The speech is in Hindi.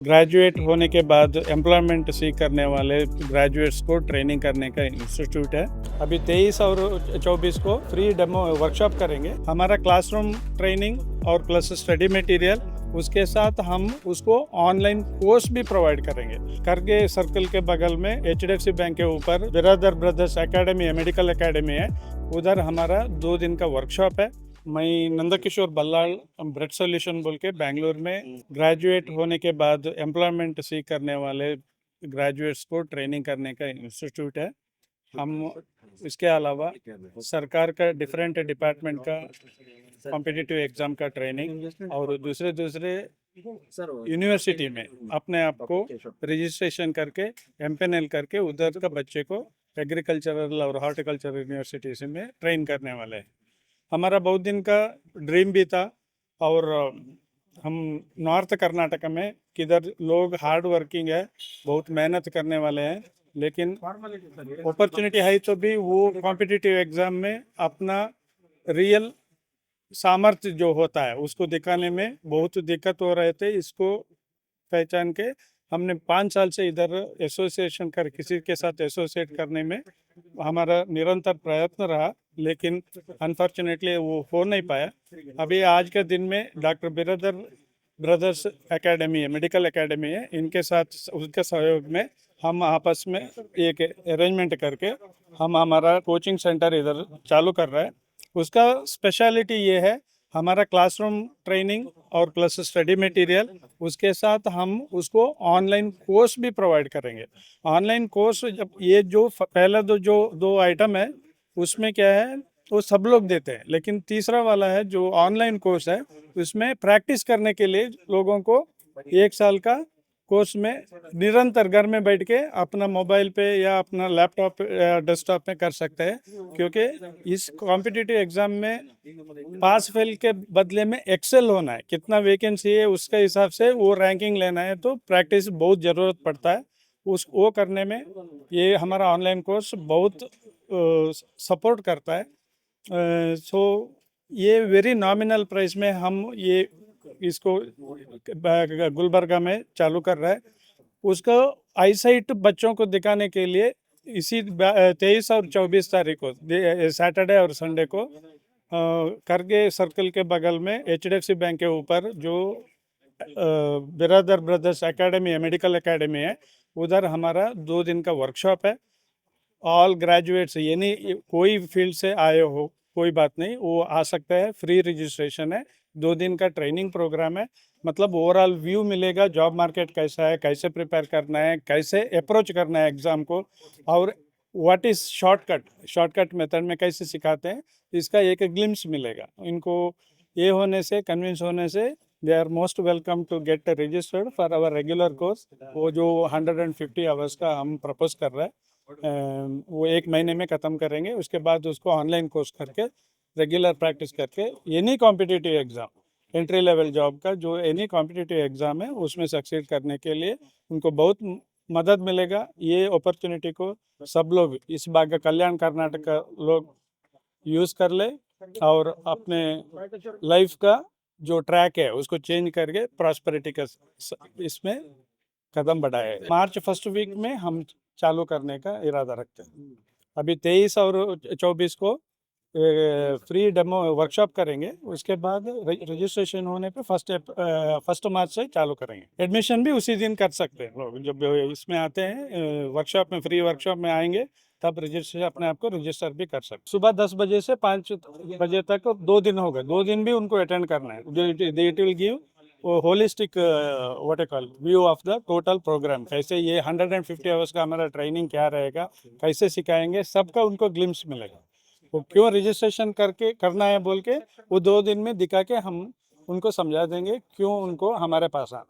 ग्रेजुएट होने के बाद एम्प्लॉयमेंट सीख करने वाले ग्रेजुएट्स को ट्रेनिंग करने का इंस्टीट्यूट है। अभी 23 और 24 को फ्री डेमो वर्कशॉप करेंगे। हमारा क्लासरूम ट्रेनिंग और प्लस स्टडी मटेरियल, उसके साथ हम उसको ऑनलाइन कोर्स भी प्रोवाइड करेंगे। करके सर्कल के बगल में HDFC बैंक के ऊपर बिरादर ब्रदर्स एकेडमी है, मेडिकल एकेडमी है। उधर हमारा 2 दिन का वर्कशॉप है। मैं नंदकिशोर बल्लाल ब्रेड सॉल्यूशन बोल के बेंगलोर में ग्रेजुएट होने के बाद एम्प्लॉयमेंट सीख करने वाले ग्रेजुएट्स को ट्रेनिंग करने का इंस्टीट्यूट है। हम इसके अलावा सरकार का डिफरेंट डिपार्टमेंट का कॉम्पिटिटिव एग्जाम का ट्रेनिंग और दूसरे यूनिवर्सिटी में अपने आप को रजिस्ट्रेशन करके एमपीएनएल करके उधर का बच्चे को एग्रीकल्चरल और हॉर्टिकल्चर यूनिवर्सिटी में ट्रेन करने वाले हैं। हमारा बहुत दिन का ड्रीम भी था और हम नॉर्थ कर्नाटक में किधर लोग हार्ड वर्किंग है, बहुत मेहनत करने वाले हैं, लेकिन अपॉर्चुनिटी है तो भी वो कॉम्पिटिटिव एग्जाम में अपना रियल सामर्थ्य जो होता है उसको दिखाने में बहुत दिक्कत हो रहे थे। इसको पहचान के हमने 5 साल से इधर एसोसिएशन कर किसी के साथ एसोसिएट करने में हमारा निरंतर प्रयत्न रहा, लेकिन अनफॉर्चुनेटली वो हो नहीं पाया। अभी आज के दिन में डॉक्टर बिरादर ब्रदर्स एकेडमी है, मेडिकल एकेडमी है, इनके साथ उसके सहयोग में हम आपस में एक अरेंजमेंट करके हम हमारा कोचिंग सेंटर इधर चालू कर रहे हैं। उसका स्पेशलिटी ये है, हमारा क्लासरूम ट्रेनिंग और प्लस स्टडी मटेरियल, उसके साथ हम उसको ऑनलाइन कोर्स भी प्रोवाइड करेंगे। ऑनलाइन कोर्स जब ये जो पहला जो 2 आइटम है उसमें क्या है वो सब लोग देते हैं, लेकिन तीसरा वाला है जो ऑनलाइन कोर्स है उसमें प्रैक्टिस करने के लिए लोगों को 1 साल का कोर्स में निरंतर घर में बैठ के अपना मोबाइल पे या अपना लैपटॉप या डेस्कटॉप में कर सकते हैं। क्योंकि इस कॉम्पिटिटिव एग्जाम में पास फेल के बदले में एक्सेल होना है, कितना वैकेंसी है उसके हिसाब से वो रैंकिंग लेना है, तो प्रैक्टिस बहुत ज़रूरत पड़ता है। वो करने में ये हमारा ऑनलाइन कोर्स बहुत सपोर्ट करता है। सो ये वेरी नॉमिनल प्राइस में हम ये इसको गुलबर्गा में चालू कर रहा है। उसको आईसाइट बच्चों को दिखाने के लिए इसी 23 और 24 तारीख को सैटरडे और संडे को करके सर्कल के बगल में HDFC बैंक के ऊपर जो बिरादर ब्रदर्स एकेडमी है, मेडिकल एकेडमी है, उधर हमारा 2 दिन का वर्कशॉप है। ऑल ग्रेजुएट्स यानी कोई फील्ड से आए हो कोई बात नहीं, वो आ सकता है। फ्री रजिस्ट्रेशन है, 2 दिन का ट्रेनिंग प्रोग्राम है। मतलब ओवरऑल व्यू मिलेगा, जॉब मार्केट कैसा है, कैसे प्रिपेयर करना है, कैसे अप्रोच करना है एग्ज़ाम को, और व्हाट इज़ शॉर्टकट मेथड में कैसे सिखाते हैं, इसका एक ग्लिम्स मिलेगा। इनको ये होने से, कन्विंस होने से they are most welcome to get registered for our regular course. वो जो 150 आवर्स का हम प्रपोज कर रहे हैं वो 1 महीने में ख़त्म करेंगे। उसके बाद उसको ऑनलाइन कोर्स करके रेगुलर प्रैक्टिस करके any competitive exam, entry level job का जो एनी कॉम्पिटिटिव एग्ज़ाम है उसमें सक्सीड करने के लिए उनको बहुत मदद मिलेगा। ये अपॉर्चुनिटी को सब लोग इस भाग कल्याण कर्नाटक का लोग यूज़ कर ले और अपने लाइफ का जो ट्रैक है उसको चेंज करके प्रॉस्पेरिटी का इसमें कदम बढ़ाए। मार्च फर्स्ट वीक में हम चालू करने का इरादा रखते हैं। अभी 23 और 24 को फ्री डेमो वर्कशॉप करेंगे। उसके बाद रजिस्ट्रेशन होने पे फर्स्ट मार्च से चालू करेंगे। एडमिशन भी उसी दिन कर सकते हैं लोग, जब इसमें आते हैं वर्कशॉप में, फ्री वर्कशॉप में आएंगे तब रजिस्ट्रेशन अपने आप को रजिस्टर भी कर सकते। सुबह 10 बजे से 5 बजे तक 2 दिन हो गए, 2 दिन भी उनको अटेंड करना है। It will give holistic what call view of the total programme. कैसे ये 150 आवर्स का हमारा ट्रेनिंग क्या रहेगा, कैसे सिखाएंगे, सबका उनको ग्लिम्स मिलेगा। वो क्यों रजिस्ट्रेशन करके करना है बोल के वो 2 दिन में दिखा के हम उनको समझा देंगे क्यों उनको हमारे पास आना।